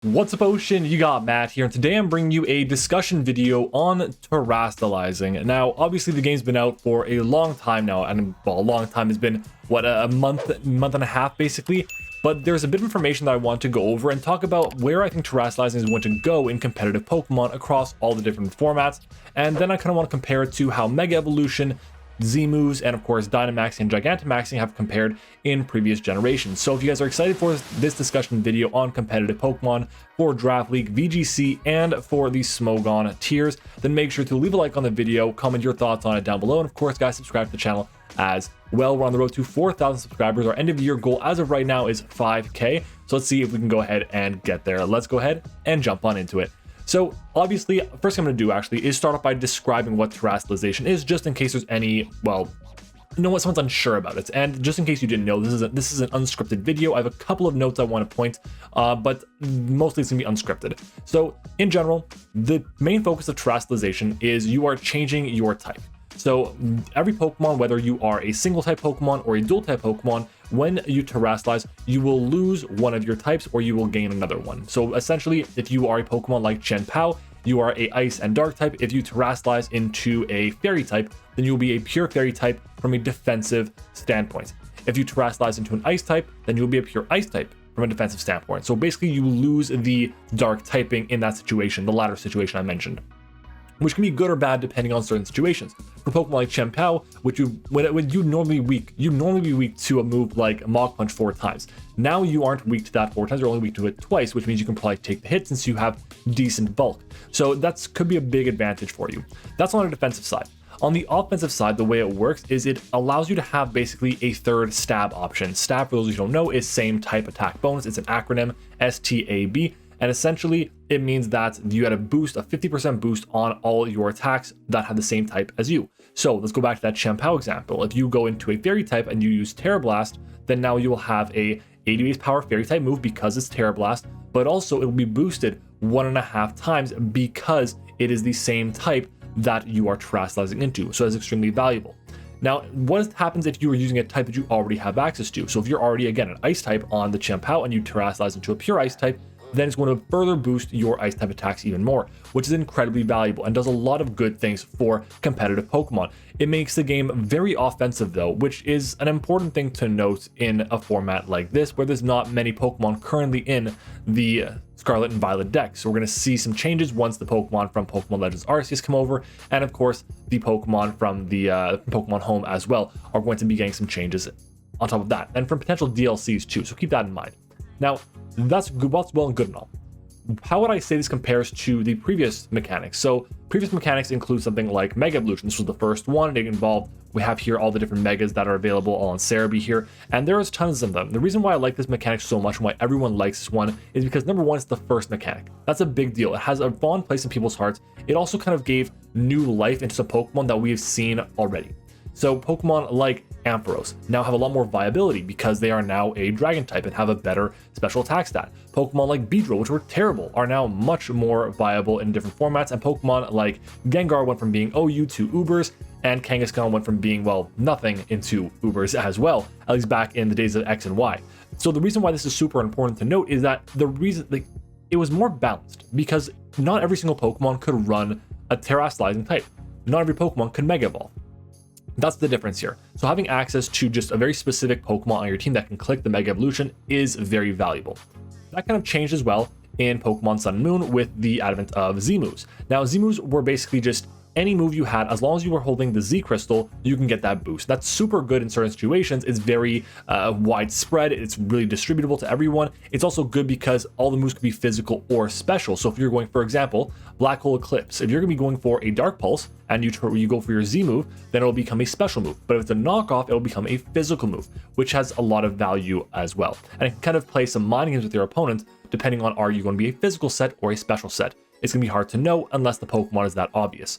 What's up, Ocean? You got Matt here, and today I'm bringing you a discussion video on Terastalizing. Now, obviously, the game's been out for a long time now, and well, a long time has been, what, a month and a half, basically. But there's a bit of information that I want to go over and talk about where I think Terastalizing is going to go in competitive Pokemon across all the different formats. And then I kind of want to compare it to how Mega Evolution, Z-moves, and of course Dynamaxing and Gigantamaxing have compared in previous generations. So if you guys are excited for this discussion video on competitive Pokemon for Draft League, VGC, and for the Smogon tiers, then make sure to leave a like on the video, comment your thoughts on it down below, and of course guys, subscribe to the channel as well. We're on the road to 4,000 subscribers. Our end of year goal as of right now is 5K. So let's see if we can go ahead and get there. Let's go ahead and jump on into it. So obviously, first thing I'm going to do actually is start off by describing what Terastalization is, just in case there's any, well, someone's unsure about it. And just in case you didn't know, this is an unscripted video. I have a couple of notes I want to point, but mostly it's going to be unscripted. So in general, the main focus of Terastalization is you are changing your type. So every Pokemon, whether you are a single type Pokemon or a dual type Pokemon, when you Terastalize, you will lose one of your types or you will gain another one. So essentially, if you are a Pokemon like Chien-Pao, you are a Ice and Dark type. If you Terastalize into a Fairy type, then you'll be a pure Fairy type from a defensive standpoint. If you Terastalize into an Ice type, then you'll be a pure Ice type from a defensive standpoint. So basically, you lose the Dark typing in that situation, the latter situation I mentioned, which can be good or bad depending on certain situations. For Pokemon like Chien-Pao, which when you normally be weak to a move like Mach Punch 4 times. Now you aren't weak to that 4 times, you're only weak to it twice, which means you can probably take the hit since you have decent bulk. So that could be a big advantage for you. That's on the defensive side. On the offensive side, the way it works is it allows you to have basically a third stab option. Stab, for those of you who don't know, is same type attack bonus. It's an acronym, STAB. And essentially, it means that you had a 50% boost on all your attacks that have the same type as you. So let's go back to that Chien-Pao example. If you go into a Fairy type and you use Terra Blast, then now you will have a 80 base power Fairy type move because it's Terra Blast, but also it will be boosted 1.5 times because it is the same type that you are Terastalizing into. So that's extremely valuable. Now, what happens if you are using a type that you already have access to? So if you're already, again, an Ice type on the Chien-Pao and you Terastalize into a pure Ice type, then it's going to further boost your Ice type attacks even more, which is incredibly valuable and does a lot of good things for competitive Pokemon. It makes the game very offensive though, which is an important thing to note in a format like this, where there's not many Pokemon currently in the Scarlet and Violet deck. So we're going to see some changes once the Pokemon from Pokemon Legends Arceus come over, and of course the Pokemon from the Pokemon Home as well are going to be getting some changes on top of that, and from potential DLCs too, so keep that in mind. Now, that's good, well and good and all. How would I say this compares to the previous mechanics? So previous mechanics include something like Mega Evolution. This was the first one. It involved, we have here all the different Megas that are available all on Cerebi here, and there's tons of them. The reason why I like this mechanic so much and why everyone likes this one is because number one, it's the first mechanic. That's a big deal. It has a fond place in people's hearts. It also kind of gave new life into some Pokemon that we've seen already. So Pokemon like Ampharos now have a lot more viability because they are now a dragon type and have a better special attack stat. Pokemon like Beedrill, which were terrible, are now much more viable in different formats, and Pokemon like Gengar went from being OU to Ubers, and Kangaskhan went from being, well, nothing into Ubers as well, at least back in the days of X and Y. So the reason why this is super important to note is that the reason, it was more balanced because not every single Pokemon could run a Terastalizing type. Not every Pokemon could Mega Evolve. That's the difference here. So having access to just a very specific Pokemon on your team that can click the Mega Evolution is very valuable. That kind of changed as well in Pokemon Sun and Moon with the advent of Z-moves. Now, Z-moves were basically just any move you had, as long as you were holding the Z crystal, you can get that boost. That's super good in certain situations. It's very widespread. It's really distributable to everyone. It's also good because all the moves can be physical or special. So if you're going, for example, Black Hole Eclipse, if you're going to be going for a Dark Pulse and you go for your Z move, then it'll become a special move. But if it's a knockoff, it'll become a physical move, which has a lot of value as well. And it can kind of play some mind games with your opponent, depending on are you going to be a physical set or a special set. It's going to be hard to know unless the Pokemon is that obvious.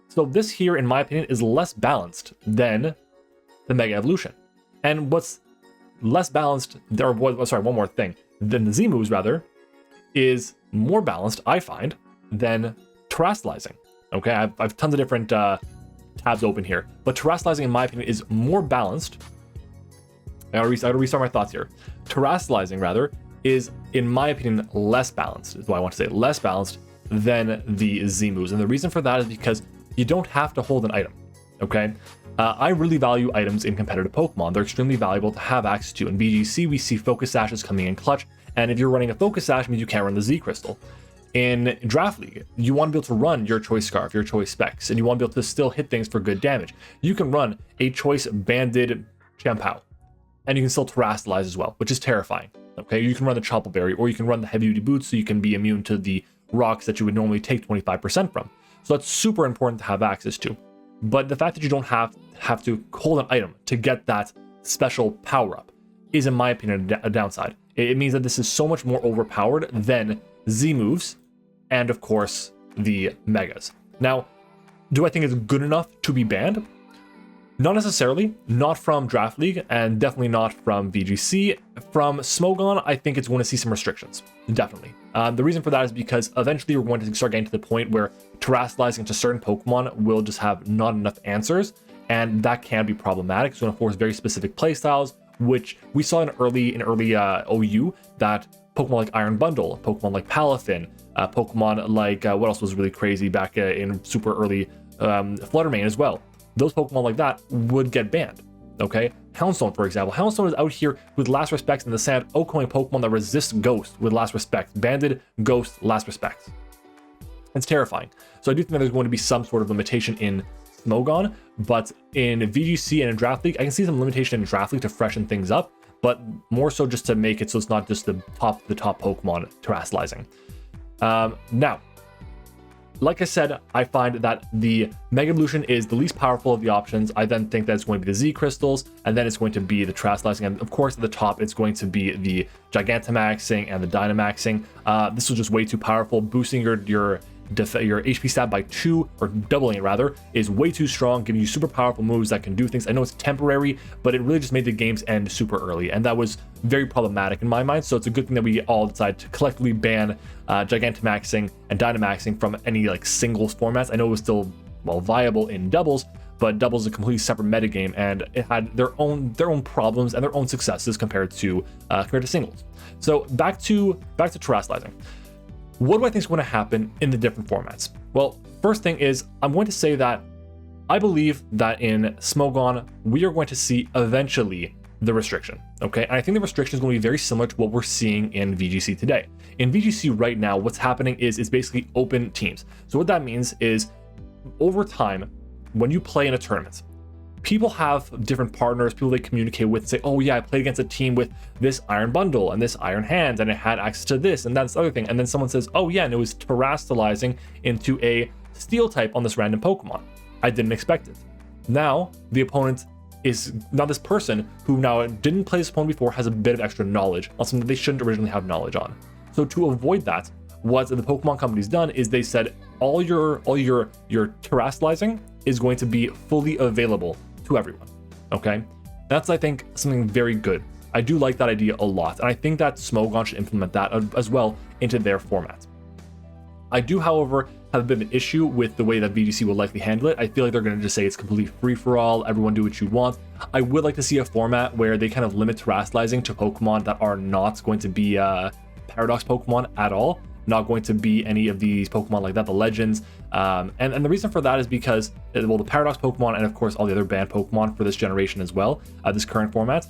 So this here, in my opinion, is less balanced than the Mega Evolution. And what's less balanced, one more thing, than the Z moves rather, is more balanced, I find, than Terastalizing. Okay, I've tons of different tabs open here, but Terastalizing, in my opinion, is more balanced. I gotta restart my thoughts here. Terastalizing, rather, is, in my opinion, less balanced. Is what I want to say, less balanced than the Z moves. And the reason for that is because you don't have to hold an item, okay? I really value items in competitive Pokemon. They're extremely valuable to have access to. In VGC, we see Focus Sashes coming in clutch, and if you're running a Focus Sash, it means you can't run the Z Crystal. In Draft League, you want to be able to run your Choice Scarf, your Choice Specs, and you want to be able to still hit things for good damage. You can run a Choice Banded Champao, and you can still Terastalize as well, which is terrifying. Okay, you can run the Chople Berry, or you can run the Heavy Duty Boots so you can be immune to the rocks that you would normally take 25% from. So that's super important to have access to. But the fact that you don't have to hold an item to get that special power-up is, in my opinion, a downside. It means that this is so much more overpowered than Z moves, and of course, the Megas. Now, do I think it's good enough to be banned? Not necessarily, not from Draft League, and definitely not from VGC. From Smogon, I think it's going to see some restrictions, definitely. The reason for that is because eventually we're going to start getting to the point where Terastalizing to certain Pokemon will just have not enough answers, and that can be problematic. It's going to force very specific playstyles, which we saw in early OU, that Pokemon like Iron Bundle, Pokemon like Palafin, Pokemon like, what else was really crazy back in super early Fluttermane as well. Those Pokemon like that would get banned, okay? Houndstone, for example. Houndstone is out here with Last Respects in the sand, outgoing Pokemon that resist Ghost with Last Respect. Banded, Ghost, Last Respects. It's terrifying. So I do think that there's going to be some sort of limitation in Smogon, but in VGC and in Draft League, I can see some limitation in Draft League to freshen things up, but more so just to make it so it's not just the top Pokemon Terastalizing. Now, like I said, I find that the Mega Evolution is the least powerful of the options. I then think that it's going to be the Z Crystals, and then it's going to be the Terastalizing, and of course at the top it's going to be the Gigantamaxing and the Dynamaxing. This was just way too powerful. Boosting your HP stat by 2, or doubling it rather, is way too strong, giving you super powerful moves that can do things. I know it's temporary, but it really just made the games end super early, and that was very problematic in my mind. So it's a good thing that we all decided to collectively ban Gigantamaxing and Dynamaxing from any like singles formats. I know it was still viable in doubles, but doubles is a completely separate metagame, and it had their own problems and their own successes compared to singles. So back to Terastalizing. What do I think is going to happen in the different formats? Well, first thing is, I'm going to say that I believe that in Smogon, we are going to see eventually the restriction, okay? And I think the restriction is going to be very similar to what we're seeing in VGC today. In VGC right now, what's happening is it's basically open teams. So what that means is, over time, when you play in a tournament, people have different partners, people they communicate with, say, oh yeah, I played against a team with this Iron Bundle and this Iron Hands, and it had access to this and that's the other thing. And then someone says, oh yeah, and it was Terastalizing into a Steel type on this random Pokemon. I didn't expect it. Now, the opponent is now this person who now didn't play this opponent before, has a bit of extra knowledge on something they shouldn't originally have knowledge on. So to avoid that, what the Pokemon company's done is they said all your Terastalizing is going to be fully available to everyone, okay? That's, I think, something very good. I do like that idea a lot, and I think that Smogon should implement that as well into their format. I do, however, have a bit of an issue with the way that VGC will likely handle it. I feel like they're going to just say it's completely free-for-all, everyone do what you want. I would like to see a format where they kind of limit Terastalizing to Pokemon that are not going to be Paradox Pokemon at all, not going to be any of these Pokemon like that, the Legends. And the reason for that is because, well, the Paradox Pokemon and of course all the other banned Pokemon for this generation as well, this current format.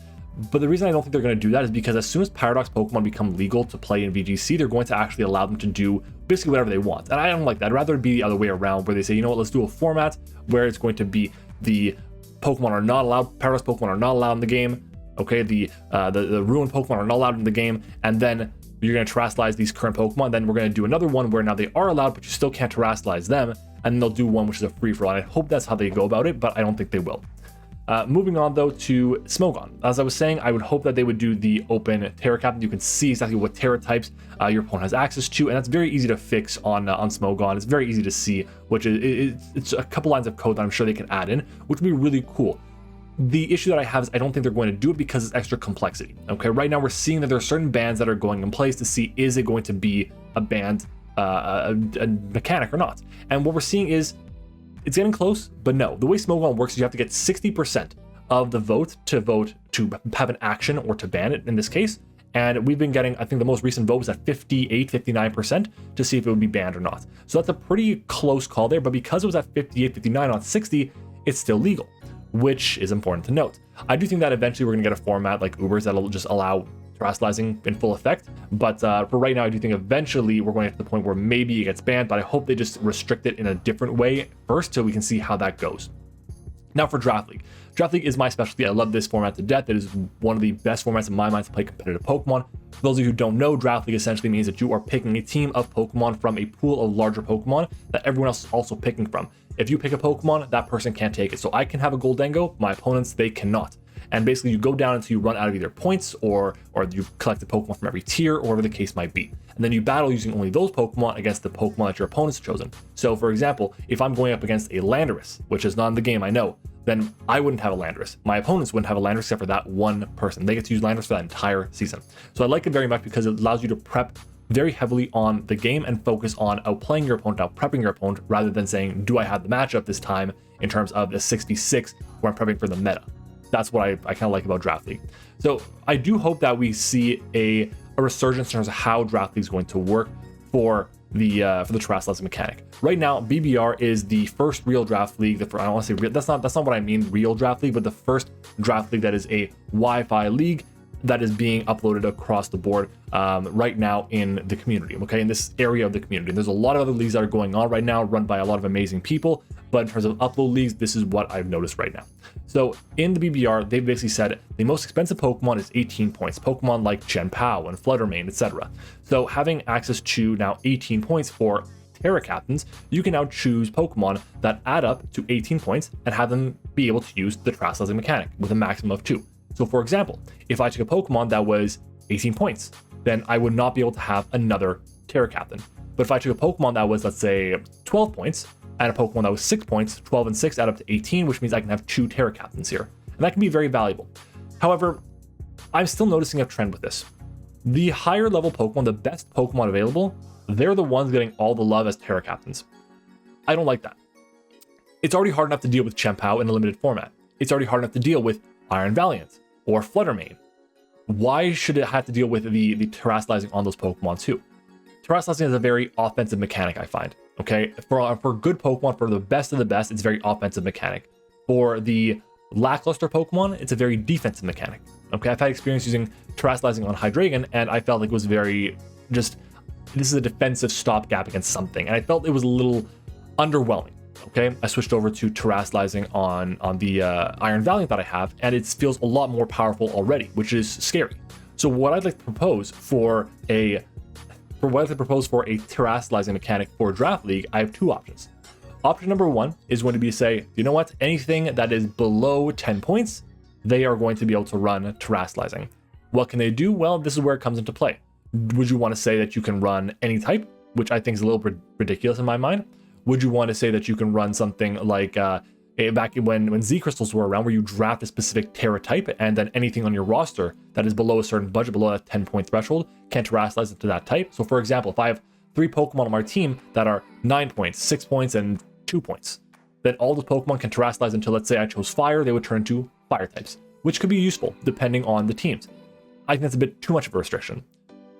But the reason I don't think they're going to do that is because as soon as Paradox Pokemon become legal to play in VGC, they're going to actually allow them to do basically whatever they want. And I don't like that. I'd rather it be the other way around, where they say, you know what, let's do a format where it's going to be the Pokemon are not allowed, Paradox Pokemon are not allowed in the game, okay, the Ruined Pokemon are not allowed in the game, and then you're going to Terastalize these current Pokemon. Then we're going to do another one where now they are allowed, but you still can't Terastalize them, and then they'll do one which is a free-for-all. And I hope that's how they go about it, but I don't think they will. Moving on though to Smogon. As I was saying, I would hope that they would do the open Terra Cap. You can see exactly what Terra types your opponent has access to, and that's very easy to fix on Smogon. It's very easy to see, which is it's a couple lines of code that I'm sure they can add in, which would be really cool. The issue that I have is I don't think they're going to do it because it's extra complexity. Okay, right now we're seeing that there are certain bans that are going in place to see, is it going to be a banned a mechanic or not? And what we're seeing is it's getting close, but no. The way Smogon works is you have to get 60% of the vote to have an action or to ban it in this case, And we've been getting, I think the most recent vote was at 58, 59% to see if it would be banned or not. So that's a pretty close call there, but because it was at 58, 59 on 60, it's still legal, which is important to note. I do think that eventually we're gonna get a format like Uber's that'll just allow terastalizing in full effect, but for right now, I do think eventually we're going to get to the point where maybe it gets banned, but I hope they just restrict it in a different way first so we can see how that goes. Now for Draft League. Draft League is my specialty. I love this format to death. It is one of the best formats in my mind to play competitive Pokemon. For those of you who don't know, Draft League essentially means that you are picking a team of Pokemon from a pool of larger Pokemon that everyone else is also picking from. If you pick a Pokemon, that person can't take it. So I can have a Goldengo, my opponents, they cannot. And basically you go down until you run out of either points or you collect a Pokemon from every tier or whatever the case might be. And then you battle using only those Pokemon against the Pokemon that your opponent's chosen. So for example, if I'm going up against a Landorus, which is not in the game, I know, then I wouldn't have a Landorus. My opponents wouldn't have a Landorus except for that one person. They get to use Landorus for that entire season. So I like it very much because it allows you to prep very heavily on the game and focus on outplaying your opponent, out-prepping your opponent, rather than saying, do I have the matchup this time in terms of the 66 where I'm prepping for the meta. That's what I kind of like about Draft League. So I do hope that we see a resurgence in terms of how Draft League is going to work for the Terastalizing mechanic. Right now, BBR is the first real Draft League. I don't want to say real, that's not what I mean, real Draft League, but the first Draft League that is a Wi-Fi league that is being uploaded across the board right now in the community, okay, in this area of the community. There's a lot of other leagues that are going on right now, run by a lot of amazing people, but in terms of upload leagues, this is what I've noticed right now. So in the BBR, they basically said the most expensive Pokemon is 18 points, Pokemon like Chien-Pao and Fluttermane, etc. So having access to now 18 points for Terra Captains, you can now choose Pokemon that add up to 18 points and have them be able to use the Terastalizing mechanic with a maximum of 2. So for example, if I took a Pokemon that was 18 points, then I would not be able to have another Terra Captain. But if I took a Pokemon that was, let's say, 12 points, and a Pokemon that was 6 points, 12 and 6 add up to 18, which means I can have 2 Terra Captains here. And that can be very valuable. However, I'm still noticing a trend with this. The higher level Pokemon, the best Pokemon available, they're the ones getting all the love as Terra Captains. I don't like that. It's already hard enough to deal with Chien-Pao in a limited format. It's already hard enough to deal with Iron Valiant or Fluttermane. Why should it have to deal with the Terastalizing on those Pokemon too? Terastalizing is a very offensive mechanic, I find. Okay, for good Pokemon, for the best of the best, it's a very offensive mechanic. For the lackluster Pokemon, it's a very defensive mechanic. Okay, I've had experience using Terastalizing on Hydreigon, and I felt like it was very just, this is a defensive stopgap against something, and I felt it was a little underwhelming. Okay, I switched over to Terastalizing on the Iron Valiant that I have, and it feels a lot more powerful already, which is scary. So what I'd like to propose for a Terastalizing mechanic for Draft League, I have 2 options. Option number 1 is going to be to say, you know what, anything that is below 10 points, they are going to be able to run Terastalizing. What can they do? Well, this is where it comes into play. Would you want to say that you can run any type, which I think is a little bit ridiculous in my mind? Would you want to say that you can run something like back when Z crystals were around, where you draft a specific Terra type, and then anything on your roster that is below a certain budget, below that 10-point threshold, can Terastalize into that type? So for example, if I have 3 Pokemon on my team that are 9 points, 6 points, and 2 points, then all the Pokemon can Terastalize until, let's say I chose Fire, they would turn into Fire types, which could be useful depending on the teams. I think that's a bit too much of a restriction.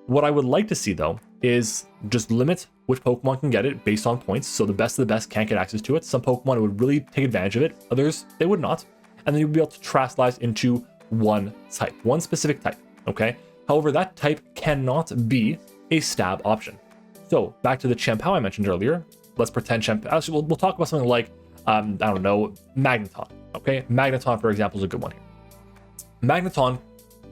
What I would like to see though is just limit which Pokemon can get it based on points, so the best of the best can't get access to it. Some Pokemon would really take advantage of it, others they would not, and then you'd be able to Terastalize into one type, one specific type, okay? However, that type cannot be a stab option. So back to the Chien-Pao I mentioned earlier, let's pretend Chien-Pao, actually we'll talk about something like, I don't know, Magneton, okay? Magneton, for example, is a good one here. Magneton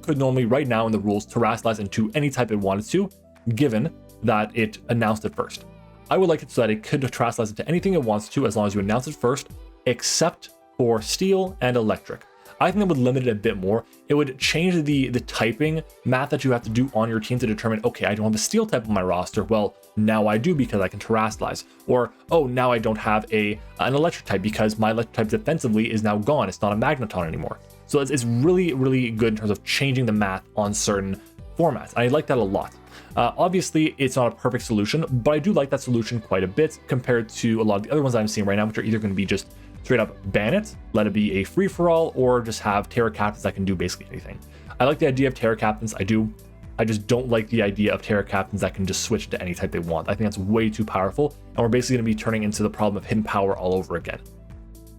could normally, right now in the rules, Terastalize into any type it wanted to, given that it announced it first. I would like it so that it could Terastalize into anything it wants to as long as you announce it first, except for Steel and Electric. I think that would limit it a bit more. It would change the typing math that you have to do on your team to determine, okay, I don't have a Steel type on my roster. Well, now I do because I can Terastalize. Or, oh, now I don't have an Electric type because my Electric type defensively is now gone. It's not a Magneton anymore. So it's really, really good in terms of changing the math on certain formats. I like that a lot. Obviously, it's not a perfect solution, but I do like that solution quite a bit compared to a lot of the other ones I'm seeing right now, which are either going to be just straight up ban it, let it be a free-for-all, or just have Terra Captains that can do basically anything. I like the idea of Terra Captains, I do. I just don't like the idea of Terra Captains that can just switch to any type they want. I think that's way too powerful, and we're basically going to be turning into the problem of hidden power all over again.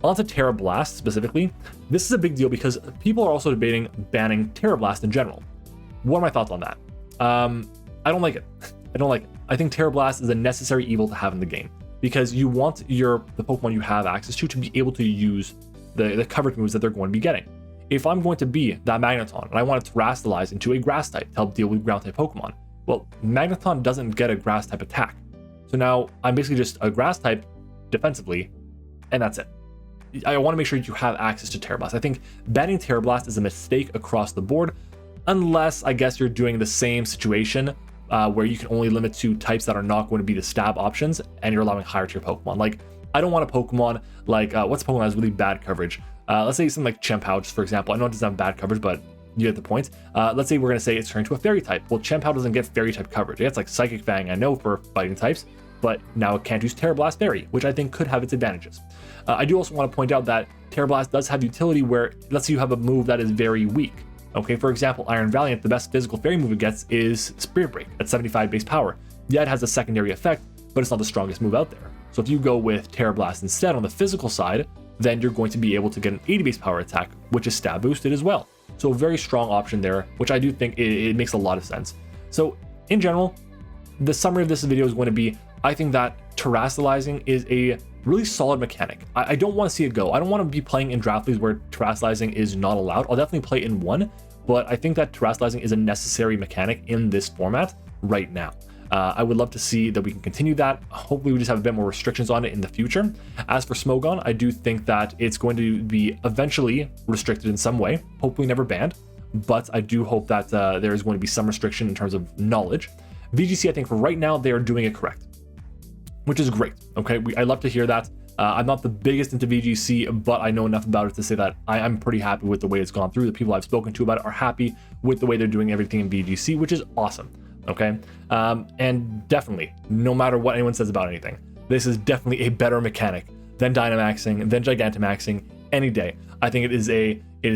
Onto Terra Blast specifically, this is a big deal because people are also debating banning Terra Blast in general. What are my thoughts on that? I don't like it. I don't like it. I think Terra Blast is a necessary evil to have in the game because you want the Pokemon you have access to be able to use the coverage moves that they're going to be getting. If I'm going to be that Magneton and I want to Terastalize into a Grass type to help deal with Ground type Pokemon, well, Magneton doesn't get a Grass type attack. So now I'm basically just a Grass type defensively, and that's it. I want to make sure you have access to Terra Blast. I think banning Terra Blast is a mistake across the board, unless I guess you're doing the same situation where you can only limit to types that are not going to be the stab options and you're allowing higher tier Pokemon. Like, I don't want a Pokemon like, what's a Pokemon that has really bad coverage? Let's say something like Chempao, just for example. I know it doesn't have bad coverage, but you get the point. Let's say we're going to say it's turned to a Fairy type. Well, Chempao doesn't get Fairy type coverage. It gets like Psychic Fang, I know, for fighting types, but now it can't use Terra Blast Fairy, which I think could have its advantages. I do also want to point out that Terra Blast does have utility where, let's say you have a move that is very weak. Okay, for example, Iron Valiant, the best physical fairy move it gets is Spirit Break at 75 base power. Yeah, it has a secondary effect, but it's not the strongest move out there. So if you go with Terra Blast instead on the physical side, then you're going to be able to get an 80 base power attack, which is stab boosted as well. So a very strong option there, which I do think it makes a lot of sense. So in general, the summary of this video is going to be, I think that Terastalizing is a really solid mechanic. I don't want to see it go. I don't want to be playing in draft leagues where Terastalizing is not allowed. I'll definitely play in one, but I think that Terastalizing is a necessary mechanic in this format right now. I would love to see that we can continue that. Hopefully we just have a bit more restrictions on it in the future. As for Smogon, I do think that it's going to be eventually restricted in some way, hopefully never banned, but I do hope that there is going to be some restriction in terms of knowledge. VGC, I think for right now, they are doing it correct, which is great. Okay, I love to hear that. I'm not the biggest into VGC, but I know enough about it to say that I'm pretty happy with the way it's gone through. The people I've spoken to about it are happy with the way they're doing everything in VGC, which is awesome. Okay, and definitely, no matter what anyone says about anything, this is definitely a better mechanic than Dynamaxing, than Gigantamaxing any day. I think it is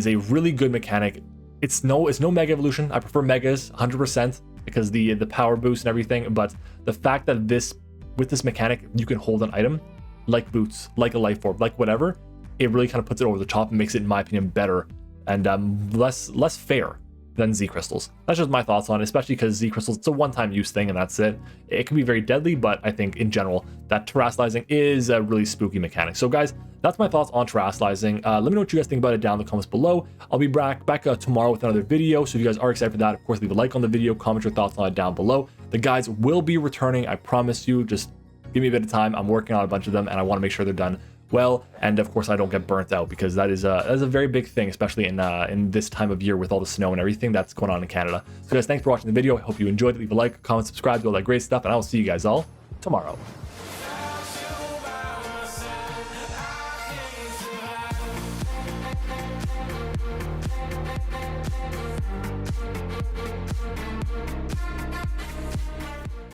a really good mechanic. It's no Mega Evolution. I prefer Megas 100% because the power boost and everything. But the fact that with this mechanic you can hold an item like Boots, like a Life Orb, like whatever, it really kind of puts it over the top and makes it, in my opinion, better and less fair than Z Crystals. That's just my thoughts on it, especially because Z Crystals, it's a one-time use thing and that's it. It can be very deadly, but I think in general that Terastalizing is a really spooky mechanic. So guys, that's my thoughts on Terastalizing. Let me know what you guys think about it down in the comments below. I'll be back tomorrow with another video, so if you guys are excited for that, of course leave a like on the video, comment your thoughts on it down below. The guides will be returning, I promise you. Just give me a bit of time. I'm working on a bunch of them and I want to make sure they're done well, and of course I don't get burnt out, because that is a very big thing, especially in this time of year with all the snow and everything that's going on in Canada. So guys, thanks for watching the video. I hope you enjoyed it. Leave a like, comment, subscribe, all that great stuff, and I will see you guys all tomorrow.